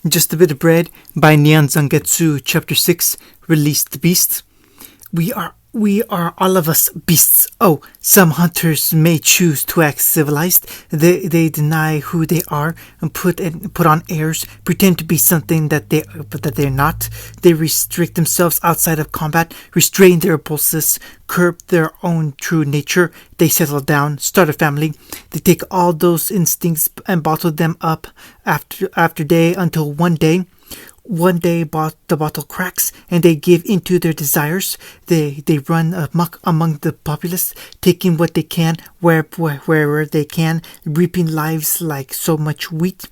Just a Bit of Bread by Nyan Zangetsu, Chapter 6, Release the Beast. We are all of us beasts. Oh, some hunters may choose to act civilized. They deny who they are and put on airs, pretend to be something that they're not. They restrict themselves outside of combat, restrain their impulses, curb their own true nature. They settle down, start a family. They take all those instincts and bottle them up after day until one day the bottle cracks and they give into their desires. They run amok among the populace, taking what they can wherever they can, reaping lives like so much wheat.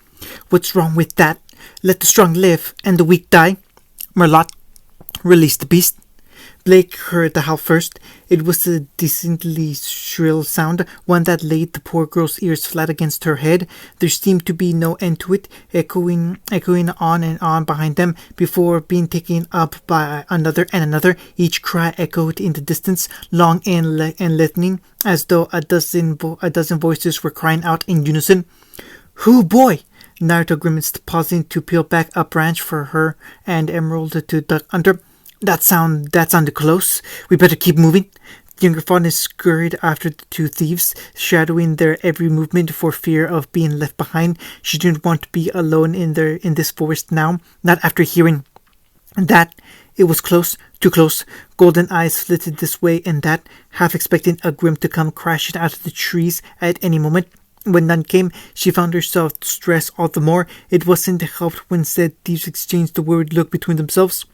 What's wrong with that? Let the strong live and the weak die. Merlot, release the beast. Blake heard the howl first. It was a decently shrill sound, one that laid the poor girl's ears flat against her head. There seemed to be no end to it, echoing on and on behind them, before being taken up by another and another. Each cry echoed in the distance, long and lengthening, as though a dozen voices were crying out in unison. "Who, boy?" Naruto grimaced, pausing to peel back a branch for her and Emerald to duck under. That sounded close. We better keep moving." The younger Faunus scurried after the two thieves, shadowing their every movement for fear of being left behind. She didn't want to be alone in this forest now, not after hearing that. It was close, too close. Golden eyes flitted this way and that, half expecting a Grim to come crashing out of the trees at any moment. When none came, she found herself stressed all the more. It wasn't helped when said thieves exchanged a worried look between themselves.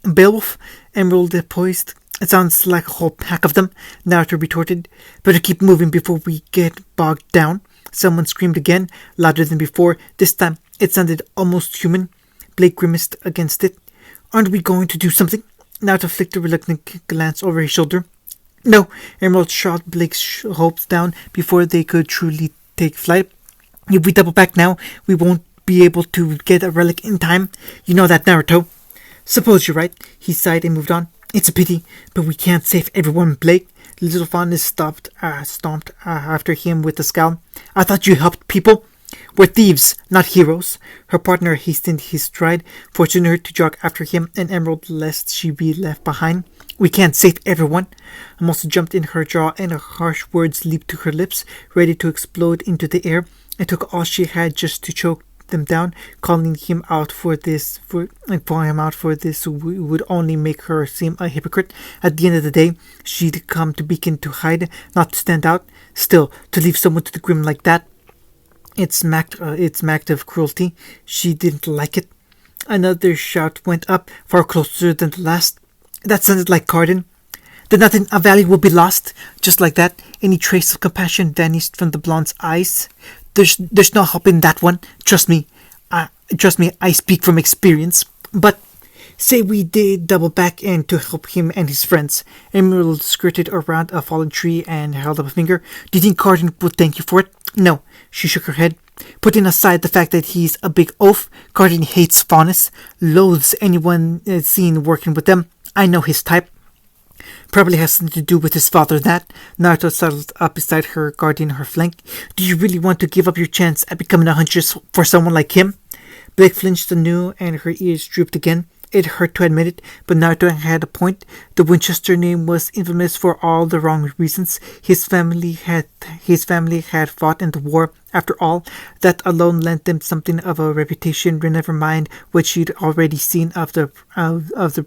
"Beowulf?" Emerald poised. "It sounds like a whole pack of them," Naruto retorted. "Better keep moving before we get bogged down." Someone screamed again, louder than before. This time, it sounded almost human. Blake grimaced against it. "Aren't we going to do something?" Naruto flicked a reluctant glance over his shoulder. "No," Emerald shot Blake's hopes down before they could truly take flight. "If we double back now, we won't be able to get a relic in time. You know that, Naruto." "Suppose you're right," he sighed and moved on. "It's a pity, but we can't save everyone, Blake." Little Faunus stomped after him with a scowl. "I thought you helped people." "We're thieves, not heroes." Her partner hastened his stride, forcing her to jog after him and Emerald lest she be left behind. "We can't save everyone." A muscle jumped in her jaw and harsh words leaped to her lips, ready to explode into the air. It took all she had just to choke them down. Calling him out for this would only make her seem a hypocrite. At the end of the day, she'd come to Beacon to hide, not to stand out. Still, to leave someone to the Grim like that, it smacked of cruelty. She didn't like it. Another shout went up, far closer than the last. That sounded like Carden. "Then nothing of value will be lost." Just like that, any trace of compassion vanished from the blonde's eyes. There's no help in that one. Trust me, I speak from experience. But say we did double back and to help him and his friends." Emerald skirted around a fallen tree and held up a finger. "Do you think Carden would thank you for it?" "No," she shook her head. "Putting aside the fact that he's a big oaf, Carden hates Faunus, loathes anyone seen working with them. I know his type. Probably has something to do with his father, that." Naruto settled up beside her, guarding her flank. "Do you really want to give up your chance at becoming a huntress for someone like him?" Blake flinched anew and her ears drooped again. It hurt to admit it, but Naruto had a point. The Winchester name was infamous for all the wrong reasons. His family had fought in the war. After all, that alone lent them something of a reputation. Never mind what she'd already seen of the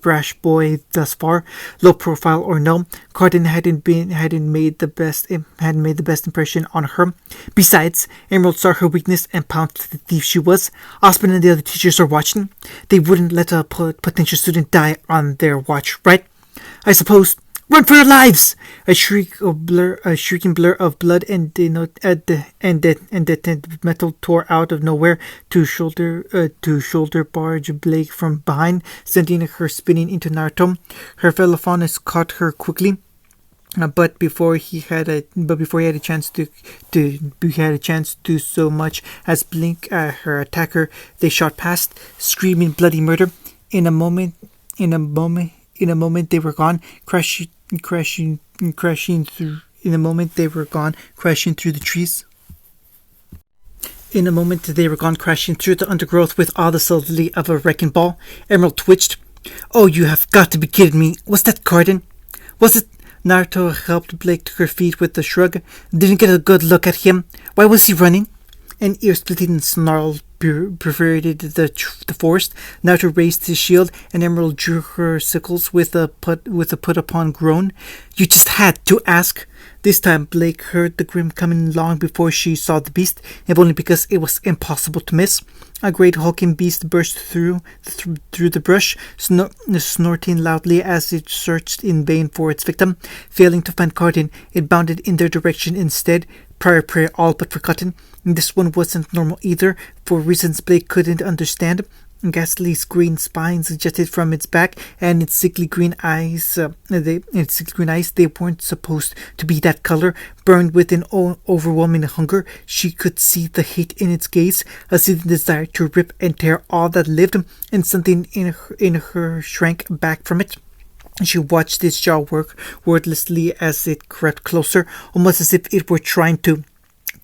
brash boy thus far, low profile or no. Carden hadn't made the best impression on her. Besides, Emerald saw her weakness and pounced the thief she was. Osmond and the other teachers are watching. They wouldn't let a potential student die on their watch, right? "I suppose. Run for your lives!" A shrieking blur of blood and detonated metal tore out of nowhere to shoulder barge Blake from behind, sending her spinning into Naruto. Her fellow Faunus caught her quickly, but before he had a chance to do so much as blink at her attacker, they shot past, screaming bloody murder. In a moment, they were gone, crashing through the trees. In a moment, they were gone crashing through the undergrowth with all the solidity of a wrecking ball. Emerald twitched. "Oh, you have got to be kidding me. Was that Cardin?" "Was it?" Naruto helped Blake to her feet with a shrug. "Didn't get a good look at him. Why was he running?" An ear-splitting snarl perforated the forest. Naruto raised his shield, and Emerald drew her sickles with a put-upon groan. "You just had to ask." This time Blake heard the Grim coming long before she saw the beast, if only because it was impossible to miss. A great hulking beast burst through the brush, snorting loudly as it searched in vain for its victim. Failing to find Cardin, it bounded in their direction instead. Prior prey all but forgotten. This one wasn't normal either, for reasons Blake couldn't understand. Ghastly green spines jutted from its back, and its sickly green eyes. They weren't supposed to be that color. Burned with an overwhelming hunger, she could see the hate in its gaze, a seething desire to rip and tear all that lived, and something in her shrank back from it. She watched its jaw work wordlessly as it crept closer, almost as if it were trying to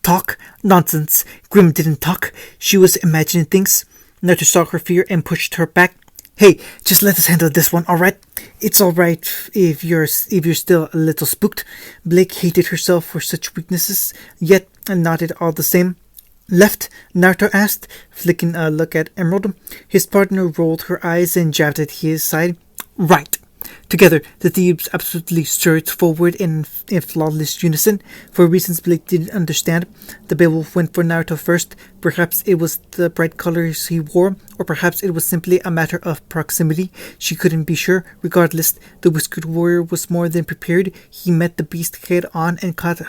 talk. Nonsense. Grim didn't talk. She was imagining things. Naruto saw her fear and pushed her back. "Hey, just let us handle this one, alright? It's alright if you're still a little spooked." Blake hated herself for such weaknesses, yet nodded all the same. "Left?" Naruto asked, flicking a look at Emerald. His partner rolled her eyes and jabbed at his side. "Right." Together, the thieves absolutely surged forward in flawless unison. For reasons Blake didn't understand, the Beowulf went for Naruto first. Perhaps it was the bright colors he wore, or perhaps it was simply a matter of proximity. She couldn't be sure. Regardless, the whiskered warrior was more than prepared. He met the beast head on and caught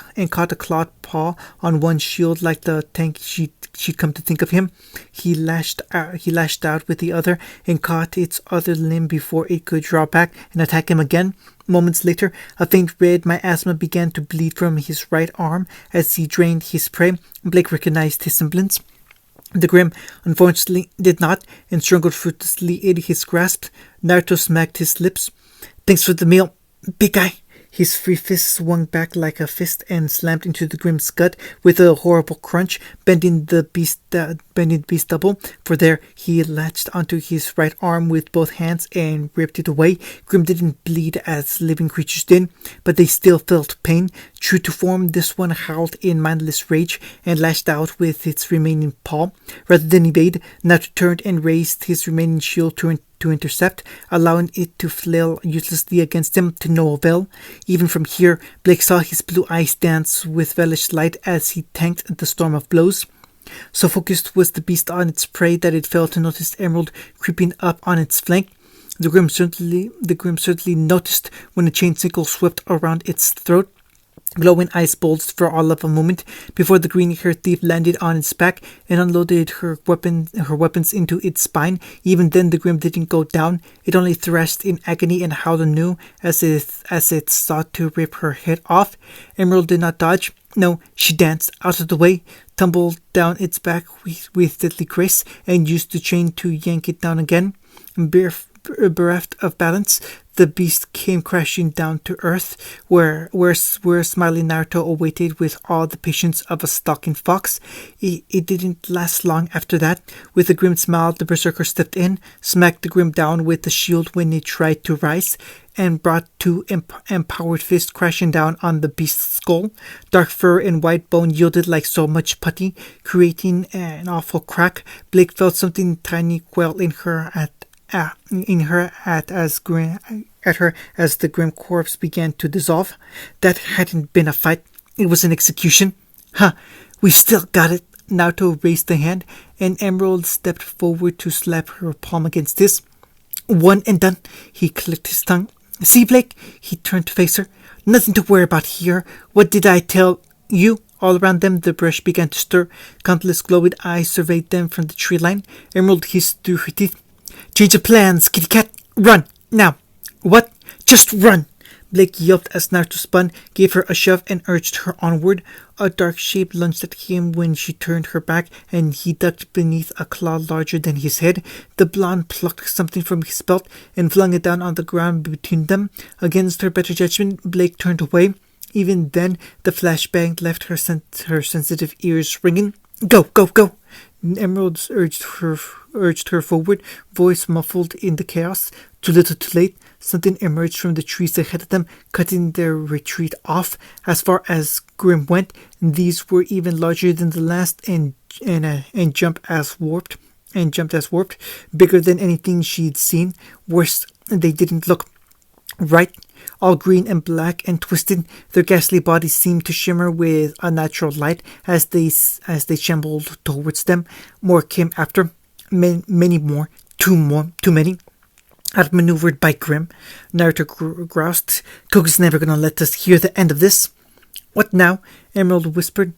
a clawed paw on one shield like the tank she'd come to think of him. He lashed out with the other and caught its other limb before it could draw back and attack him again. Moments later, a faint red miasma began to bleed from his right arm as he drained his prey. Blake recognized his semblance. The Grim, unfortunately, did not, and struggled fruitlessly in his grasp. Naruto smacked his lips. "Thanks for the meal, big guy." His free fist swung back like a fist and slammed into the Grim's gut with a horrible crunch, bending the beast double. For there, he latched onto his right arm with both hands and ripped it away. Grim didn't bleed as living creatures did, but they still felt pain. True to form, this one howled in mindless rage and lashed out with its remaining paw. Rather than evade, Naruto turned and raised his remaining shield to intercept, allowing it to flail uselessly against him to no avail. Even from here, Blake saw his blue eyes dance with hellish light as he tanked the storm of blows. So focused was the beast on its prey that it failed to notice Emerald creeping up on its flank. The Grim certainly noticed when a chain sickle swept around its throat. Glowing eyes bulged for all of a moment before the green-haired thief landed on its back and unloaded her weapons into its spine. Even then, the Grim didn't go down. It only thrashed in agony and howled anew as it sought to rip her head off. Emerald did not dodge. No, she danced out of the way, tumbled down its back with deadly grace, and used the chain to yank it down again. Bereft of balance, the beast came crashing down to earth, where smiling Naruto awaited with all the patience of a stalking fox. It didn't last long after that. With a grim smile, the berserker stepped in, smacked the Grim down with the shield when it tried to rise, and brought two empowered fists crashing down on the beast's skull. Dark fur and white bone yielded like so much putty, creating an awful crack. Blake felt something tiny quail in her as the Grim corpse began to dissolve. That hadn't been a fight. It was an execution. "Huh, we've still got it." Naruto raised the hand, and Emerald stepped forward to slap her palm against his. "One and done." He clicked his tongue. "See, Blake?" He turned to face her. "Nothing to worry about here. What did I tell you?" All around them, the brush began to stir. Countless glowing eyes surveyed them from the tree line. Emerald hissed through her teeth. "Change of plans, kitty cat! Run! Now!" "What? Just run!" Blake yelped as Naruto spun, gave her a shove, and urged her onward. A dark shape lunged at him when she turned her back, and he ducked beneath a claw larger than his head. The blonde plucked something from his belt and flung it down on the ground between them. Against her better judgment, Blake turned away. Even then, the flashbang left her sensitive ears ringing. Go, go, go! Emerald urged her forward, voice muffled in the chaos. Too little, too late. Something emerged from the trees ahead of them, cutting their retreat off. As far as Grim went, these were even larger than the last, and jumped as warped. Bigger than anything she'd seen. Worse, they didn't look right. All green and black and twisted, their ghastly bodies seemed to shimmer with unnatural light as they shambled towards them. More came after, many more, too many. Outmaneuvered by Grim, Naruto groused, "Koga's never gonna let us hear the end of this." "What now?" Emerald whispered.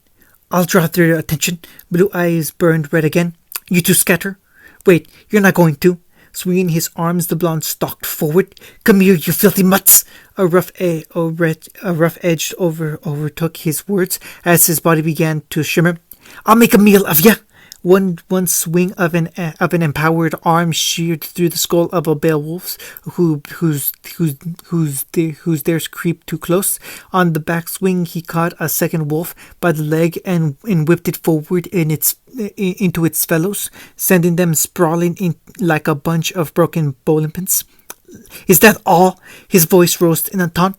"I'll draw their attention." Blue eyes burned red again. "You two scatter." "Wait, you're not going to." Swinging his arms, the blonde stalked forward. "Come here, you filthy mutts!" A rough edge overtook his words as his body began to shimmer. "I'll make a meal of ya!" One swing of an empowered arm sheared through the skull of a Beowulf whose dares creep too close. On the backswing, he caught a second wolf by the leg and whipped it forward into its fellows, sending them sprawling in like a bunch of broken bowling pins. "Is that all?" His voice rose in a taunt.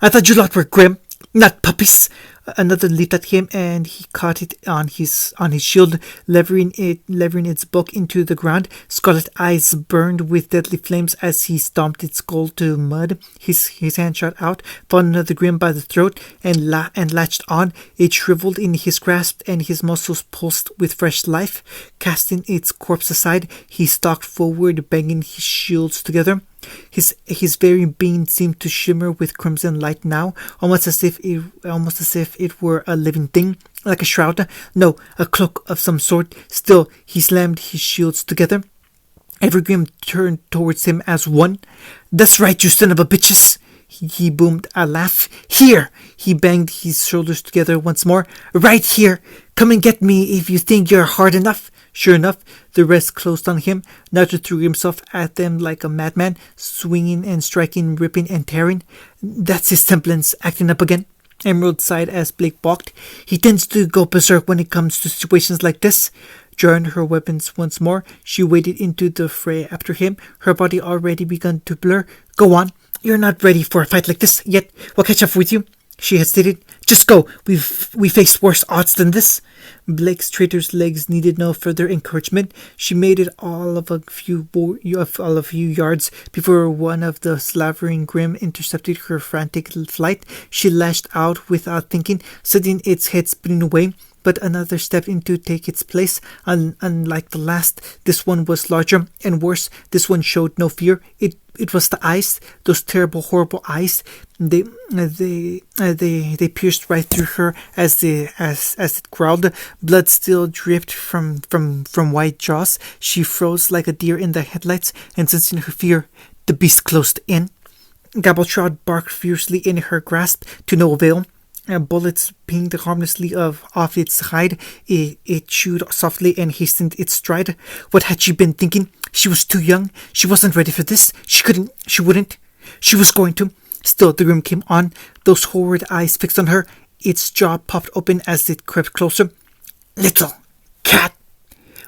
"I thought you lot were grim, not puppies." Another leaped at him, and he caught it on his shield, levering its bulk into the ground. Scarlet eyes burned with deadly flames as he stomped its skull to mud. His hand shot out, found another grim by the throat, and latched on. It shriveled in his grasp, and his muscles pulsed with fresh life. Casting its corpse aside, he stalked forward, banging his shields together. His very being seemed to shimmer with crimson light now, almost as if it were a living thing, like a shroud. No, a cloak of some sort. Still, he slammed his shields together. Every grim turned towards him as one. "That's right, you son of a bitches!" He boomed a laugh. "Here!" He banged his shoulders together once more. "Right here! Come and get me if you think you're hard enough." Sure enough, the rest closed on him. Naruto threw himself at them like a madman, swinging and striking, ripping and tearing. "That's his semblance acting up again." Emerald sighed as Blake balked. "He tends to go berserk when it comes to situations like this." Drawing her weapons once more, she waded into the fray after him, her body already begun to blur. "Go on. You're not ready for a fight like this yet. We'll catch up with you," she had stated. "Just go. We faced worse odds than this." Blake's traitor's legs needed no further encouragement. She made it all of a few yards before one of the slavering grim intercepted her frantic flight. She lashed out without thinking, sending its head spinning away. But another stepped in to take its place. Unlike the last, this one was larger and worse. This one showed no fear. It was the eyes, those terrible, horrible eyes. They pierced right through her as it growled. Blood still dripped from wide jaws. She froze like a deer in the headlights, and sensing her fear, the beast closed in. Gabbletrod barked fiercely in her grasp, to no avail. Bullets pinged harmlessly off its hide. It chewed softly and hastened its stride. What had she been thinking? She was too young. She wasn't ready for this. She wouldn't. She was going to. Still, the grim came on, those horrid eyes fixed on her. Its jaw popped open as it crept closer. "Little cat!"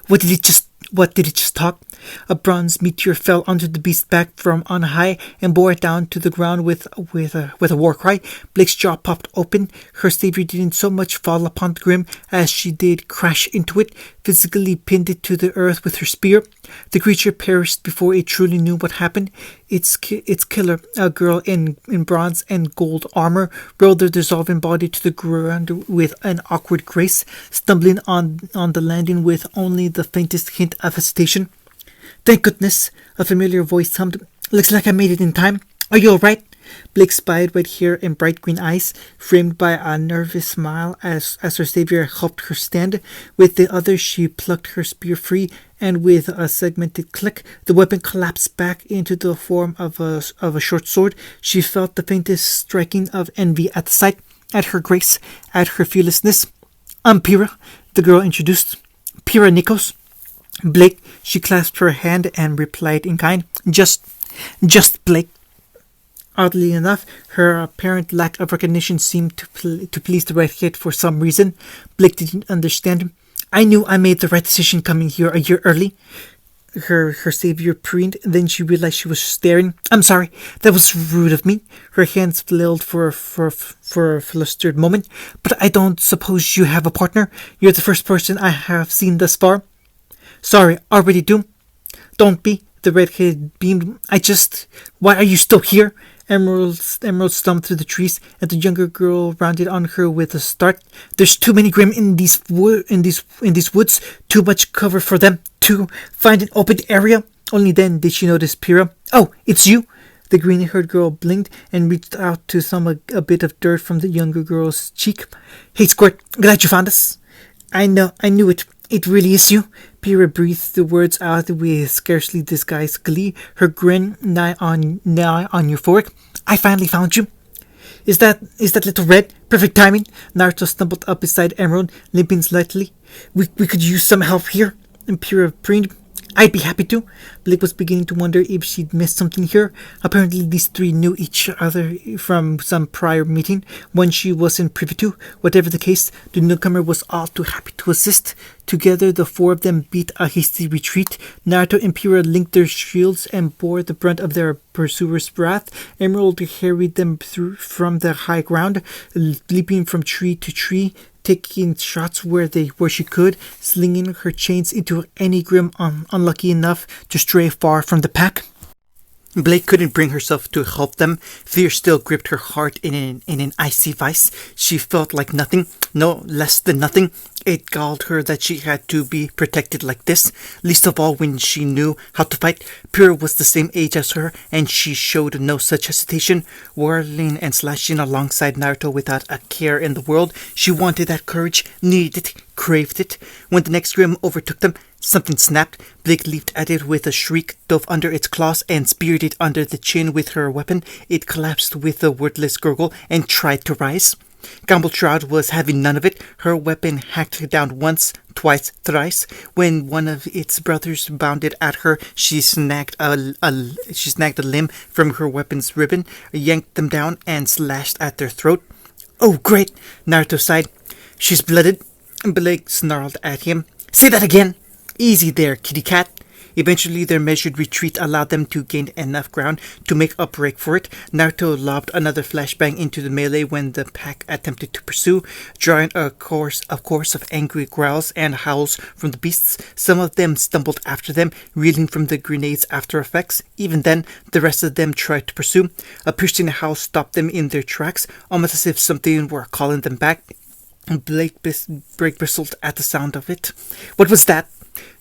What did it just talk? A bronze meteor fell onto the beast's back from on high and bore it down to the ground with a war cry. Blake's jaw popped open. Her savior didn't so much fall upon the grim as she did crash into it, physically pinned it to the earth with her spear. The creature perished before it truly knew what happened. Its killer, a girl in bronze and gold armor, rolled the dissolving body to the ground with an awkward grace, stumbling on the landing with only the faintest hint of hesitation. "Thank goodness," a familiar voice hummed. "Looks like I made it in time. Are you all right?" Blake spied red hair and bright green eyes, framed by a nervous smile as her savior helped her stand. With the other, she plucked her spear free, and with a segmented click, the weapon collapsed back into the form of a short sword. She felt the faintest striking of envy at the sight, at her grace, at her fearlessness. "I'm Pyrrha," the girl introduced. "Pyrrha Nikos." "Blake," she clasped her hand and replied in kind. Just Blake." Oddly enough, her apparent lack of recognition seemed to please the redhead for some reason. Blake didn't understand. I knew I made the right decision coming here a year early. Her savior preened, then she realized she was staring. I'm sorry, that was rude of me. Her hands flailed for a flustered moment. But I don't suppose you have a partner? You're the first person I have seen thus far. Sorry, already do. Don't be. The redhead beamed. Why are you still here? Emerald stumped through the trees, and the younger girl rounded on her with a start. There's too many Grimm in these woods. Too much cover for them to find an open area. Only then did she notice Pyrrha. Oh, it's you! The green-haired girl blinked and reached out to thumb a bit of dirt from the younger girl's cheek. Hey, Squirt, glad you found us. I knew it. It really is you. Pyrrha breathed the words out with scarcely disguised glee, her grin nigh on your forehead. I finally found you. Is that little red? Perfect timing. Naruto stumbled up beside Emerald, limping slightly. We could use some help here. And Pyrrha preened. I'd be happy to. Blake was beginning to wonder if she'd missed something here. Apparently these three knew each other from some prior meeting, one she wasn't privy to. Whatever the case, the newcomer was all too happy to assist. Together the four of them beat a hasty retreat. Naruto and Pyrrha linked their shields and bore the brunt of their pursuer's wrath. Emerald carried them through from the high ground, leaping from tree to tree, taking shots where she could, slinging her chains into any Grimm unlucky enough to stray far from the pack. Blake couldn't bring herself to help them. Fear still gripped her heart in an icy vice. She felt like nothing, no less than nothing. It galled her that she had to be protected like this, least of all when she knew how to fight. Pyrrha was the same age as her, and she showed no such hesitation, whirling and slashing alongside Naruto without a care in the world. She wanted that courage, needed it, craved it. When the next Grimm overtook them, something snapped. Blake leaped at it with a shriek, dove under its claws, and speared it under the chin with her weapon. It collapsed with a wordless gurgle and tried to rise. Gambleshroud was having none of it. Her weapon hacked down once, twice, thrice. When one of its brothers bounded at her, she snagged a limb from her weapon's ribbon, yanked them down, and slashed at their throat. Oh, great! Naruto sighed. She's blooded. Blake snarled at him. Say that again! Easy there, kitty cat. Eventually, their measured retreat allowed them to gain enough ground to make a break for it. Naruto lobbed another flashbang into the melee when the pack attempted to pursue, drawing a chorus of angry growls and howls from the beasts. Some of them stumbled after them, reeling from the grenade's after effects. Even then, the rest of them tried to pursue. A piercing howl stopped them in their tracks, almost as if something were calling them back. Blake bristled at the sound of it. What was that?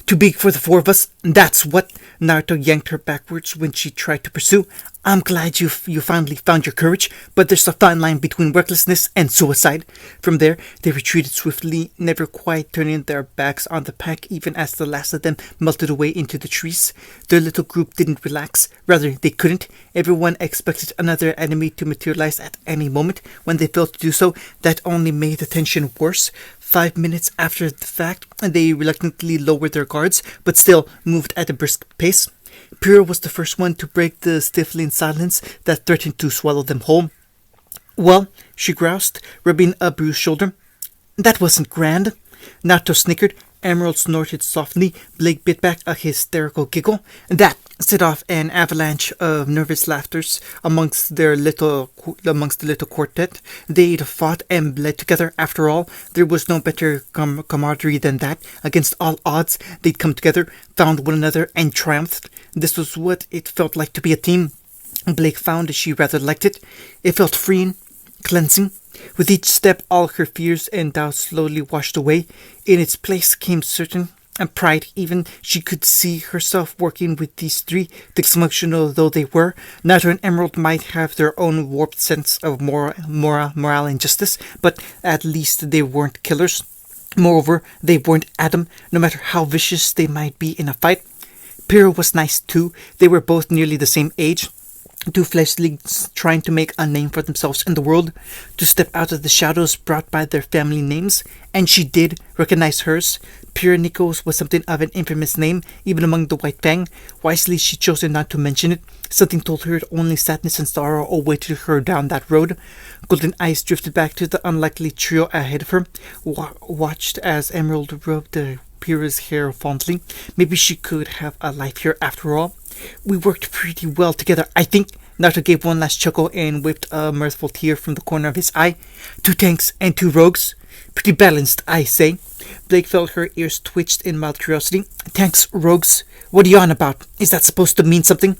Too big for the four of us? That's what? Naruto yanked her backwards when she tried to pursue. I'm glad you finally found your courage, but there's a fine line between recklessness and suicide. From there, they retreated swiftly, never quite turning their backs on the pack even as the last of them melted away into the trees. Their little group didn't relax. Rather, they couldn't. Everyone expected another enemy to materialize at any moment. When they failed to do so, that only made the tension worse. 5 minutes after the fact, they reluctantly lowered their guards, but still moved at a brisk pace. Pyrrha was the first one to break the stifling silence that threatened to swallow them whole. Well, she groused, rubbing a bruised shoulder. That wasn't grand. Naruto snickered. Emerald snorted softly. Blake bit back a hysterical giggle. That set off an avalanche of nervous laughters amongst the little quartet. They'd fought and bled together. After all, there was no better camaraderie than that. Against all odds, they'd come together, found one another, and triumphed. This was what it felt like to be a team. Blake found she rather liked it. It felt freeing, cleansing. With each step, all her fears and doubts slowly washed away. In its place came certain and pride. Even she could see herself working with these three, dysfunctional though they were. Naruto and Emerald might have their own warped sense of morale and justice, but at least they weren't killers. Moreover, they weren't Adam, no matter how vicious they might be in a fight. Pyrrha was nice too. They were both nearly the same age. two fleshlings trying to make a name for themselves in the world, to step out of the shadows brought by their family names, and she did recognize hers. Pure Nikos was something of an infamous name, even among the White Fang. Wisely, she chose not to mention it. Something told her only sadness and sorrow awaited her down that road. Golden eyes drifted back to the unlikely trio ahead of her, watched as Emerald rubbed the Pyrrha's hair fondly. Maybe she could have a life here after all. We worked pretty well together, I think. Naruto gave one last chuckle and wiped a mirthful tear from the corner of his eye. 2 tanks and 2 rogues. Pretty balanced, I say. Blake felt her ears twitched in mild curiosity. Tanks, rogues, what are you on about? Is that supposed to mean something?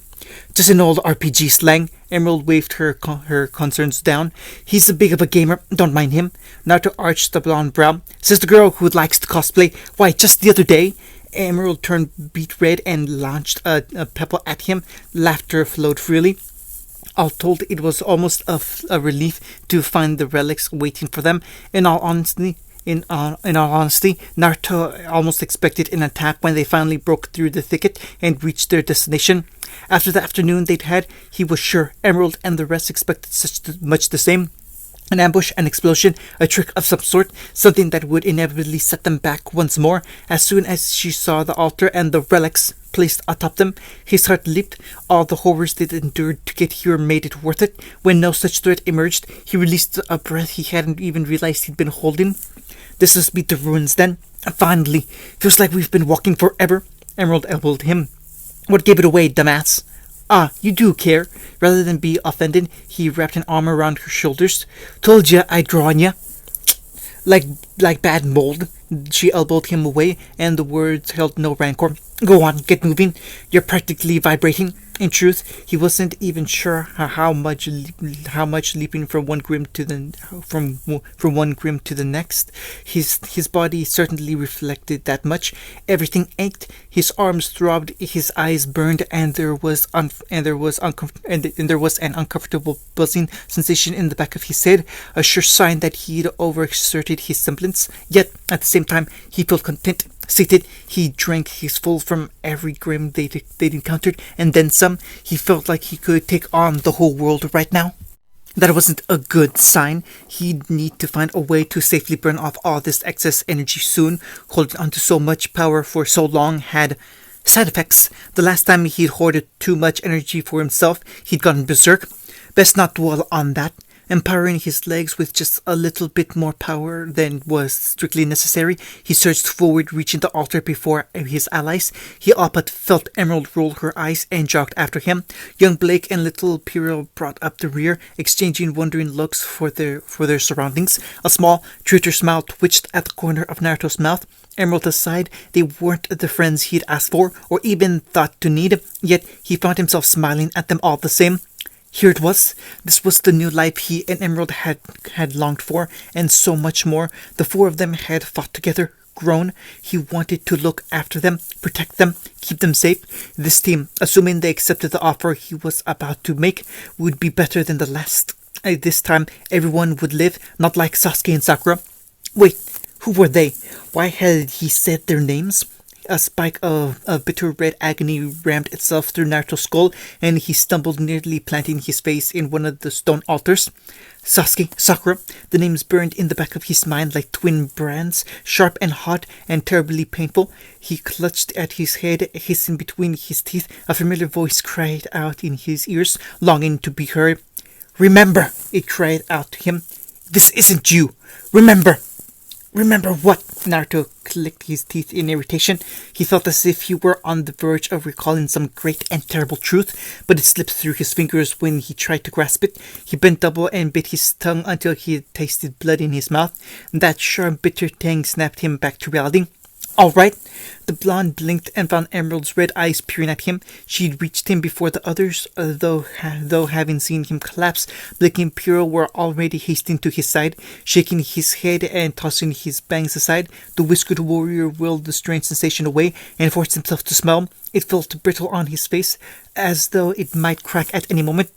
Just an old RPG slang. Emerald waved her concerns down. He's a big of a gamer, don't mind him. Naruto arched the blonde brow. Says the girl who likes to cosplay. Why, just the other day. Emerald turned beet red and launched a pebble at him. Laughter flowed freely. All told, it was almost a relief to find the relics waiting for them. In all honesty, Naruto almost expected an attack when they finally broke through the thicket and reached their destination. After the afternoon they'd had, he was sure Emerald and the rest expected much the same. An ambush, an explosion, a trick of some sort, something that would inevitably set them back once more. As soon as she saw the altar and the relics placed atop them, his heart leaped. All the horrors they'd endured to get here made it worth it. When no such threat emerged, he released a breath he hadn't even realized he'd been holding. This must be the ruins then. Finally, feels like we've been walking forever. Emerald elbowed him. What gave it away, dumbass? Ah, you do care. Rather than be offended, he wrapped an arm around her shoulders. Told ya I'd draw on ya. Like bad mold. She elbowed him away, and the words held no rancor. Go on, get moving. You're practically vibrating. In truth, he wasn't even sure how much leaping from one grim to the next. His body certainly reflected that much. Everything ached. His arms throbbed. His eyes burned, and there was an uncomfortable buzzing sensation in the back of his head, a sure sign that he'd overexerted his semblance. Yet at the same time, he felt content. Seated, he drank his full from every grim they'd encountered, and then some. He felt like he could take on the whole world right now. That wasn't a good sign. He'd need to find a way to safely burn off all this excess energy soon. Holding onto so much power for so long had side effects. The last time he'd hoarded too much energy for himself, he'd gone berserk. Best not dwell on that. Empowering his legs with just a little bit more power than was strictly necessary, he surged forward, reaching the altar before his allies. He all but felt Emerald roll her eyes and jogged after him. Young Blake and little Pyrrha brought up the rear, exchanging wondering looks for their surroundings. A small, traitor smile twitched at the corner of Naruto's mouth. Emerald aside, they weren't the friends he'd asked for, or even thought to need, yet he found himself smiling at them all the same. Here it was. This was the new life he and Emerald had longed for, and so much more. The 4 of them had fought together, grown. He wanted to look after them, protect them, keep them safe. This team, assuming they accepted the offer he was about to make, would be better than the last. This time, everyone would live, not like Sasuke and Sakura. Wait, who were they? Why had he said their names? A spike of bitter red agony rammed itself through Naruto's skull, and he stumbled, nearly planting his face in one of the stone altars. Sasuke, Sakura, the names burned in the back of his mind like twin brands, sharp and hot and terribly painful. He clutched at his head, hissing between his teeth. A familiar voice cried out in his ears, longing to be heard. Remember, it cried out to him. This isn't you. Remember. Remember what? Naruto clicked his teeth in irritation. He felt as if he were on the verge of recalling some great and terrible truth, but it slipped through his fingers when he tried to grasp it. He bent double and bit his tongue until he had tasted blood in his mouth. That sharp, bitter tang snapped him back to reality. All right. The blonde blinked and found Emerald's red eyes peering at him. She'd reached him before the others, though having seen him collapse, Blake and Pyrrha were already hastening to his side. Shaking his head and tossing his bangs aside, the whiskered warrior willed the strange sensation away and forced himself to smile. It felt brittle on his face, as though it might crack at any moment.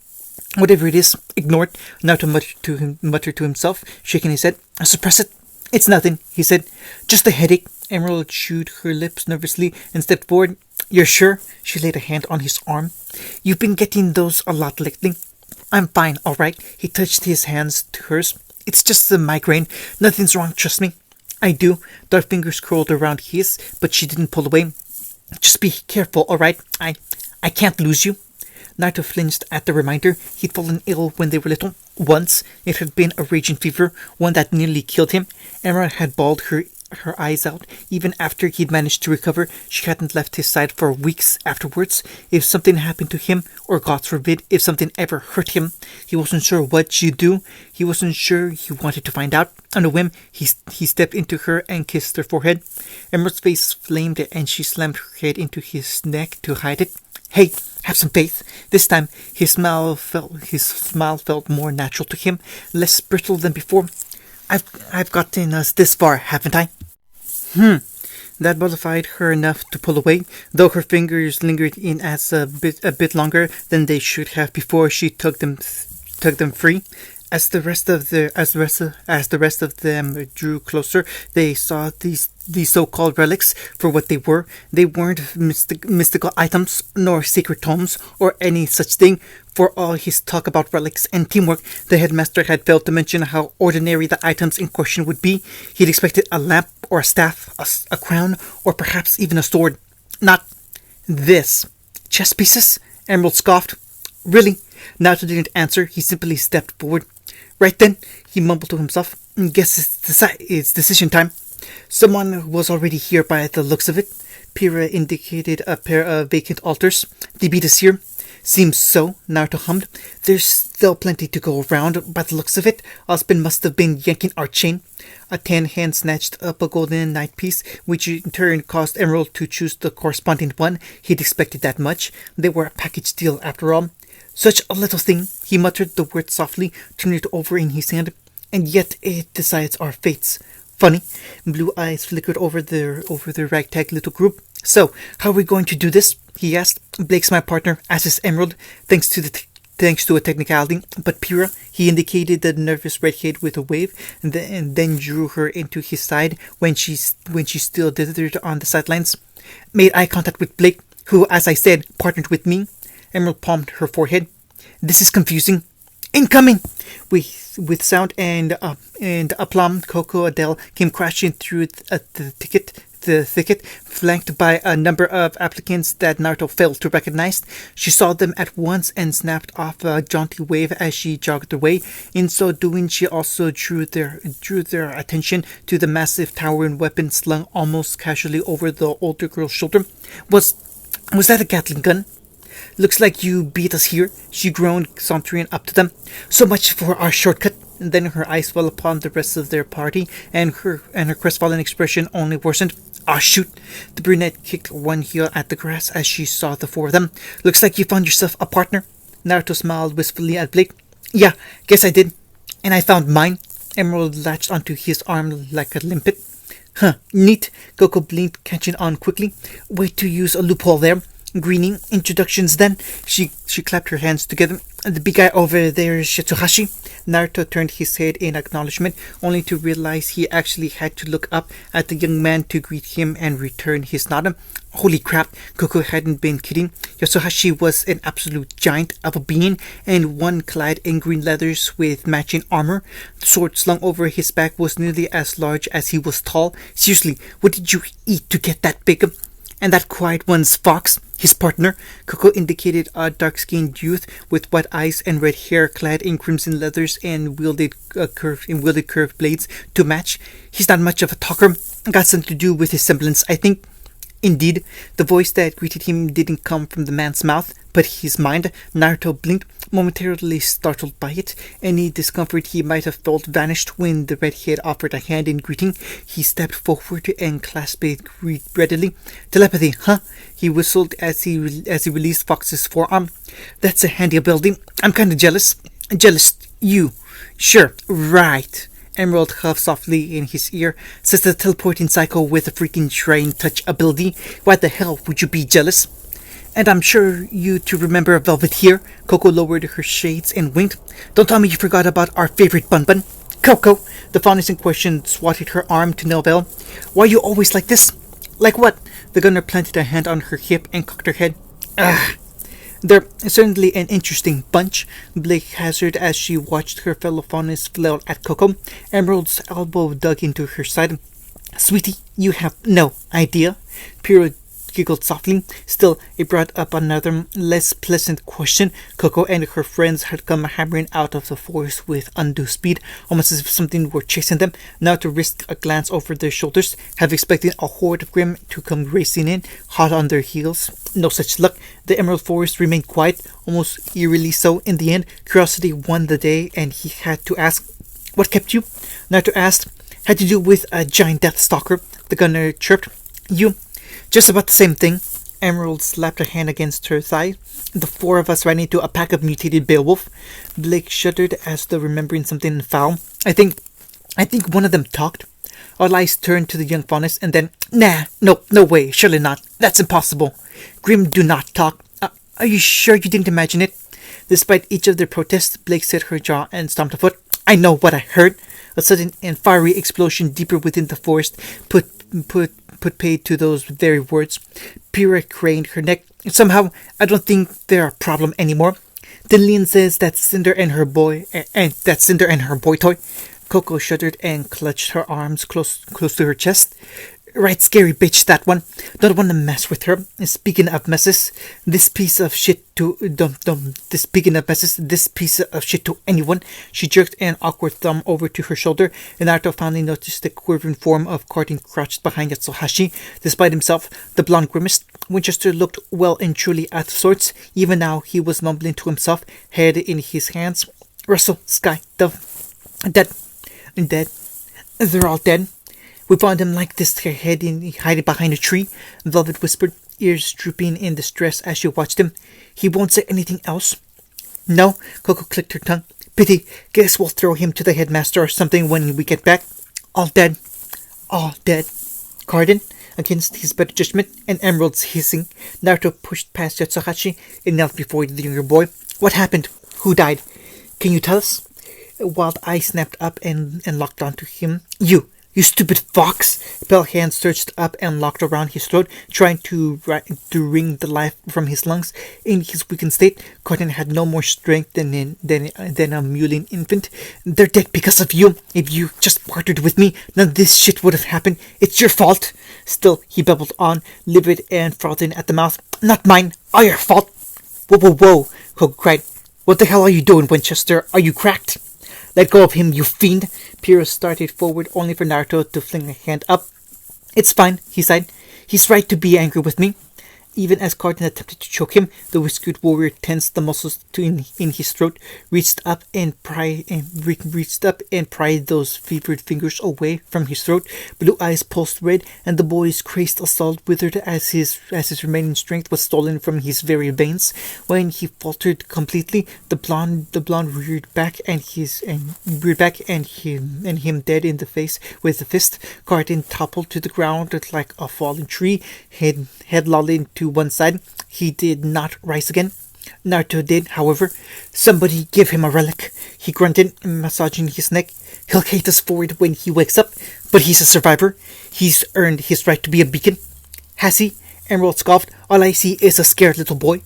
Whatever it is, ignore it, Naruto muttered to himself, shaking his head. Suppress it. It's nothing, he said. Just a headache. Emerald chewed her lips nervously and stepped forward. You're sure? She laid a hand on his arm. You've been getting those a lot lately. I'm fine, all right. He touched his hands to hers. It's just a migraine. Nothing's wrong, trust me. I do. Their fingers curled around his, but she didn't pull away. Just be careful, all right? I can't lose you. Naruto flinched at the reminder. He'd fallen ill when they were little. Once, it had been a raging fever, one that nearly killed him. Emerald had bawled her eyes out. Even after he'd managed to recover, she hadn't left his side for weeks afterwards. If something happened to him, or God forbid, if something ever hurt him, he wasn't sure what she'd do. He wasn't sure. He wanted to find out. On a whim, he stepped into her and kissed her forehead. Emerald's face flamed and she slammed her head into his neck to hide it. Hey, have some faith. This time, his smile felt more natural to him, less brittle than before. I've gotten us this far, haven't I? That mollified her enough to pull away, though her fingers lingered in as a bit longer than they should have before she took them free. As the rest of them drew closer, they saw these so-called relics for what they were. They weren't mystical items, nor sacred tomes, or any such thing. For all his talk about relics and teamwork, the headmaster had failed to mention how ordinary the items in question would be. He'd expected a lamp, or a staff, a crown, or perhaps even a sword. Not this. Chess pieces? Emerald scoffed. Really? Naruto didn't answer. He simply stepped forward. Right then, he mumbled to himself. Guess it's decision time. Someone was already here by the looks of it. Pyrrha indicated a pair of vacant altars. They beat us here. Seems so, Naruto hummed. There's still plenty to go around. By the looks of it, Ospin must have been yanking our chain. A tan hand snatched up a golden night piece, which in turn caused Emerald to choose the corresponding one. He'd expected that much. They were a package deal after all. Such a little thing, he muttered the word softly, turning it over in his hand. And yet it decides our fates. Funny. Blue eyes flickered over the ragtag little group. So, how are we going to do this? He asked. Blake's my partner, as is Emerald, thanks to a technicality. But Pyrrha, he indicated the nervous redhead with a wave, and then drew her into his side when she still dithered on the sidelines. Made eye contact with Blake, who, as I said, partnered with me. Emerald palmed her forehead. This is confusing. Incoming! With sound and aplomb, Coco Adele came crashing through the thicket, flanked by a number of applicants that Naruto failed to recognize. She saw them at once and snapped off a jaunty wave as she jogged away. In so doing, she also drew their attention to the massive towering weapon slung almost casually over the older girl's shoulder. Was that a Gatling gun? Looks like you beat us here, she groaned, sauntering up to them. So much for our shortcut. And then her eyes fell upon the rest of their party, and her crestfallen expression only worsened. Ah, shoot! The brunette kicked one heel at the grass as she saw the four of them. Looks like you found yourself a partner. Naruto smiled wistfully at Blake. Yeah, guess I did. And I found mine. Emerald latched onto his arm like a limpet. Huh, neat. Coco blinked, catching on quickly. Way to use a loophole there. Greening, introductions then. She clapped her hands together. The big guy over there is Shitsuhashi. Naruto turned his head in acknowledgement, only to realize he actually had to look up at the young man to greet him and return his nod. Holy crap, Coco hadn't been kidding. Yasuhashi was an absolute giant of a being, and one clad in green leathers with matching armor. The sword slung over his back was nearly as large as he was tall. Seriously, what did you eat to get that big? And that quiet one's Fox, his partner. Coco indicated a dark-skinned youth with white eyes and red hair, clad in crimson leathers and wielded curved blades to match. He's not much of a talker. Got something to do with his semblance, I think. Indeed, the voice that greeted him didn't come from the man's mouth, but his mind. Naruto blinked, momentarily startled by it. Any discomfort he might have felt vanished when the redhead offered a hand in greeting. He stepped forward and clasped it readily. Telepathy, huh? He whistled as he released Fox's forearm. That's a handy ability. I'm kinda jealous. Jealous? You? Sure, right. Emerald huffed softly in his ear. Says the teleporting psycho with a freaking shrine touch ability. Why the hell would you be jealous? And I'm sure you to remember Velvet here. Coco lowered her shades and winked. Don't tell me you forgot about our favorite Bun. Coco! The faunus in question swatted her arm to no avail. Why are you always like this? Like what? The gunner planted a hand on her hip and cocked her head. Ugh. They're certainly an interesting bunch, Blake hazarded as she watched her fellow faunus flail at Coco. Emerald's elbow dug into her side. Sweetie, you have no idea. Pyrrha giggled softly. Still, it brought up another, less pleasant question. Coco and her friends had come hammering out of the forest with undue speed, almost as if something were chasing them. Now to risk a glance over their shoulders, half expecting a horde of Grimm to come racing in, hot on their heels. No such luck. The Emerald Forest remained quiet, almost eerily so. In the end, curiosity won the day, and he had to ask, "What kept you?" Naruto asked. "Had to do with a giant death stalker," the gunner chirped. "You?" "Just about the same thing." Emerald slapped her hand against her thigh. "The four of us ran into a pack of mutated Beowulf." Blake shuddered as though remembering something foul. I think one of them talked." All eyes turned to the young faunus, and then, "Nah, no way, surely not. That's impossible. Grimm do not talk. Are you sure you didn't imagine it?" Despite each of their protests, Blake set her jaw and stomped a foot. "I know what I heard." A sudden and fiery explosion deeper within the forest put paid to those very words. Pyrrha craned her neck. "Somehow, I don't think they're a problem anymore. Dillian says that Cinder and her boy toy." Coco shuddered and clutched her arms close to her chest. "Right scary bitch, that one. Don't want to mess with her. Speaking of messes, this piece of shit to anyone." She jerked an awkward thumb over to her shoulder, and Naruto finally noticed the quivering form of Carton crouched behind Yatsuhashi. Despite himself, the blonde grimaced. Winchester looked well and truly out of sorts. Even now, he was mumbling to himself, head in his hands. "Russell, Sky, Dove, dead. They're all dead. We found him like this, hiding behind a tree," Velvet whispered, ears drooping in distress as she watched him. "He won't say anything else?" "No," Coco clicked her tongue. "Pity. Guess we'll throw him to the headmaster or something when we get back. All dead. All dead." Carden, against his better judgment, and Emerald's hissing, Naruto pushed past Yatsuhashi and knelt before the younger boy. "What happened? Who died? Can you tell us?" Wild Eye snapped up and locked onto him. You stupid fox!" Pale hands surged up and locked around his throat, trying to wring the life from his lungs. In his weakened state, Carton had no more strength than a mewling infant. "They're dead because of you. If you just partnered with me, none of this shit would have happened. It's your fault." Still, he babbled on, livid and frothing at the mouth. "Not mine. All your fault." Whoa, Coco cried. "What the hell are you doing, Winchester? Are you cracked?" "Let go of him, you fiend!" Pyrrha started forward, only for Naruto to fling a hand up. "It's fine," he sighed. "He's right to be angry with me." Even as Carton attempted to choke him, the whiskered warrior tensed the muscles in his throat, reached up and pried those fevered fingers away from his throat. Blue eyes pulsed red, and the boy's crazed assault withered as his remaining strength was stolen from his very veins. When he faltered completely, the blonde reared back and him dead in the face with a fist. Carton toppled to the ground like a fallen tree, head lolling to one side. He did not rise again. Naruto did, however. "Somebody give him a relic," he grunted, massaging his neck. "He'll hate us for it when he wakes up, but he's a survivor. He's earned his right to be a beacon." "Has he?" Emerald scoffed. "All I see is a scared little boy."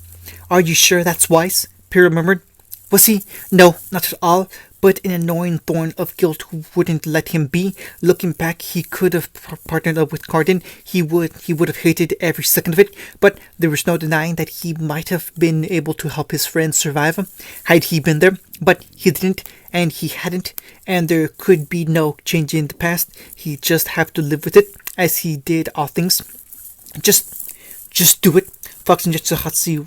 "Are you sure that's wise?" Pyrrha murmured. "Was he?" "No, not at all, but an annoying thorn of guilt who wouldn't let him be. Looking back, he could have partnered up with Carden. He would have hated every second of it, but there was no denying that he might have been able to help his friends survive had he been there. But he didn't, and he hadn't, and there could be no change in the past. He'd just have to live with it, as he did all things. Just do it." Fox and Yatsuhashi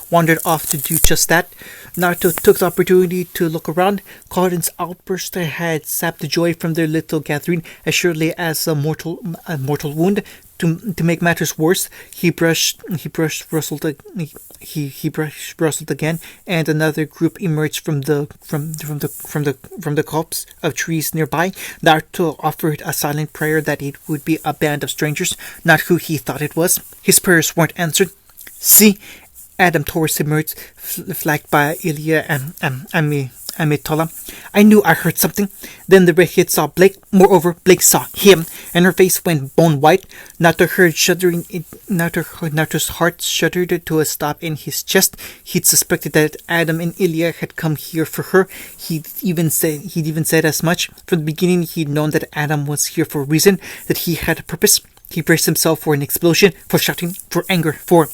wandered off to do just that. Naruto took the opportunity to look around. Carden's outburst had sapped the joy from their little gathering as surely as a mortal wound. To make matters worse, he brushed rustled again, and another group emerged from the copse of trees nearby. Naruto offered a silent prayer that it would be a band of strangers, not who he thought it was. His prayers weren't answered. "See," Adam Taurus emerged, flanked by Ilya and Amitola. I knew I heard something. Then the redhead saw Blake. Moreover, Blake saw him, and her face went bone white. Naruto's heart shuddered to a stop in his chest. He'd suspected that Adam and Ilya had come here for her. He'd even said as much. From the beginning, he'd known that Adam was here for a reason, that he had a purpose. He braced himself for an explosion, for shouting, for anger, for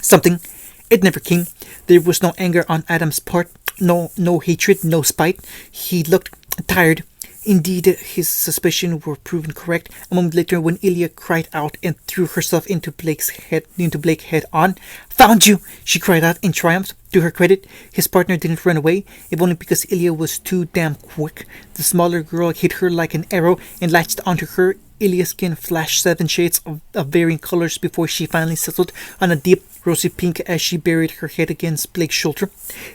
something. It never came. There was no anger on Adam's part, no hatred, no spite. He looked tired. Indeed, his suspicions were proven correct. A moment later, when Ilya cried out and threw herself into Blake head on. "Found you!" she cried out in triumph. To her credit, his partner didn't run away, if only because Ilya was too damn quick. The smaller girl hit her like an arrow and latched onto her. Ilya's skin flashed 7 shades of varying colors before she finally settled on a deep rosy pink as she buried her head against Blake's shoulder.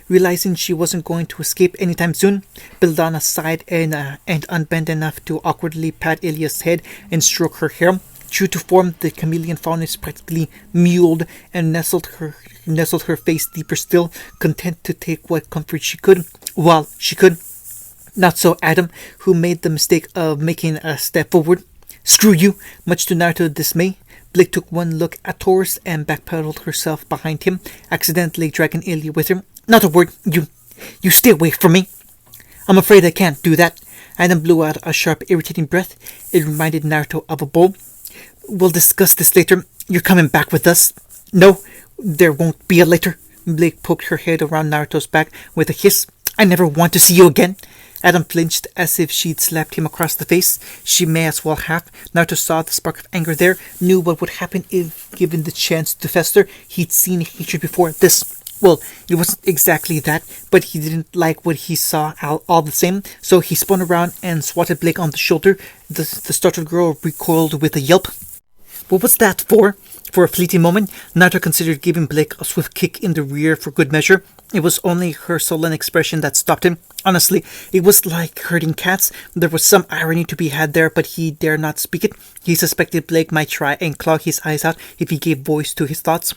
Realizing she wasn't going to escape anytime soon, Belladonna sighed and unbent enough to awkwardly pat Ilya's head and stroke her hair. True to form, the chameleon faunus practically mewed and nestled her face deeper still, content to take what comfort she could, while she could. Not so Adam, who made the mistake of making a step forward. "Screw you!" Much to Naruto's dismay, Blake took one look at Taurus and backpedaled herself behind him, accidentally dragging Ilya with her. "Not a word! You stay away from me!" "I'm afraid I can't do that." Adam blew out a sharp, irritating breath. It reminded Naruto of a bull. "We'll discuss this later. You're coming back with us." "No, there won't be a later." Blake poked her head around Naruto's back with a hiss. "I never want to see you again." Adam flinched as if she'd slapped him across the face. She may as well have. Naruto saw the spark of anger there, knew what would happen if given the chance to fester. He'd seen hatred before this. Well, it wasn't exactly that, but he didn't like what he saw all the same, so he spun around and swatted Blake on the shoulder. The startled girl recoiled with a yelp. What was that for? For a fleeting moment, Naruto considered giving Blake a swift kick in the rear for good measure. It was only her sullen expression that stopped him. Honestly, it was like herding cats. There was some irony to be had there, but he dared not speak it. He suspected Blake might try and claw his eyes out if he gave voice to his thoughts.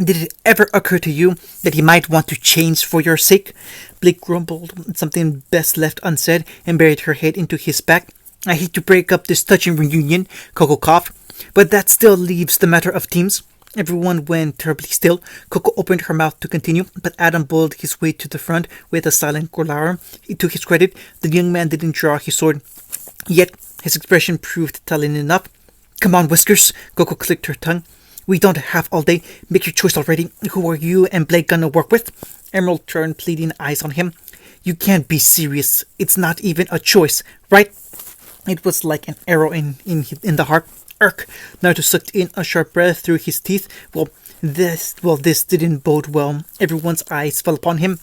"Did it ever occur to you that he might want to change for your sake?" Blake grumbled something best left unsaid and buried her head into his back. "I hate to break up this touching reunion," Coco coughed, "but that still leaves the matter of teams." Everyone went terribly still. Coco opened her mouth to continue, but Adam bulled his way to the front with a silent glower. To his credit, the young man didn't draw his sword. Yet, his expression proved telling enough. "Come on, Whiskers," Coco clicked her tongue. "We don't have all day. Make your choice already. Who are you and Blake gonna work with?" Emerald turned pleading eyes on him. "You can't be serious. It's not even a choice, right?" It was like an arrow in the heart. "Irk!" Naruto sucked in a sharp breath through his teeth. This didn't bode well. Everyone's eyes fell upon him.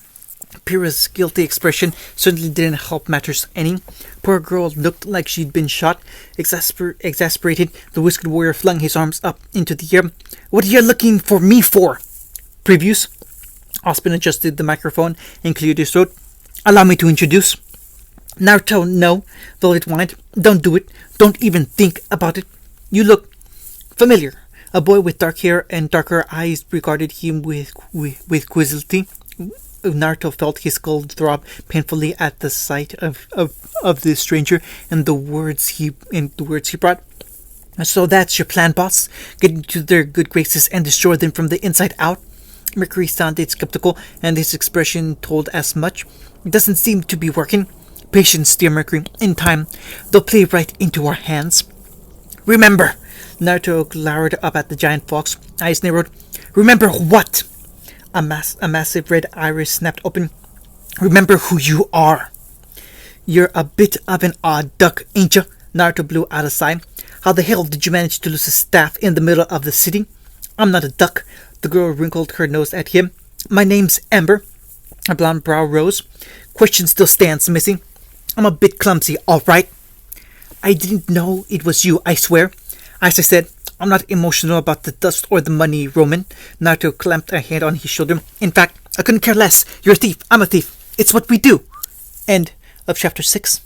Pyrrha's guilty expression certainly didn't help matters any. Poor girl looked like she'd been shot. Exasperated, the Whisked Warrior flung his arms up into the air. "What are you looking for me for?" "Previews." Ospen adjusted the microphone and cleared his throat. "Allow me to introduce." "Naruto, no," Velvet whined. "Don't do it. Don't even think about it. You look familiar." A boy with dark hair and darker eyes regarded him with quizzicacy. Naruto felt his skull throb painfully at the sight of the stranger and the words he brought. "So that's your plan, boss? Get into their good graces and destroy them from the inside out?" Mercury sounded skeptical, and his expression told as much. "It doesn't seem to be working." "Patience, dear Mercury. In time, they'll play right into our hands." "Remember!" Naruto glowered up at the giant fox, eyes narrowed. "Remember what?" A massive red iris snapped open. "Remember who you are." "You're a bit of an odd duck, ain't you?" Naruto blew out a sigh. "How the hell did you manage to lose a staff in the middle of the city?" "I'm not a duck." The girl wrinkled her nose at him. "My name's Amber." Her blonde brow rose. "Question still stands, Missy. I'm a bit clumsy, all right." "I didn't know it was you, I swear." "As I said, I'm not emotional about the dust or the money, Roman." Naruto clamped a hand on his shoulder. "In fact, I couldn't care less. You're a thief. I'm a thief. It's what we do." End of chapter 6.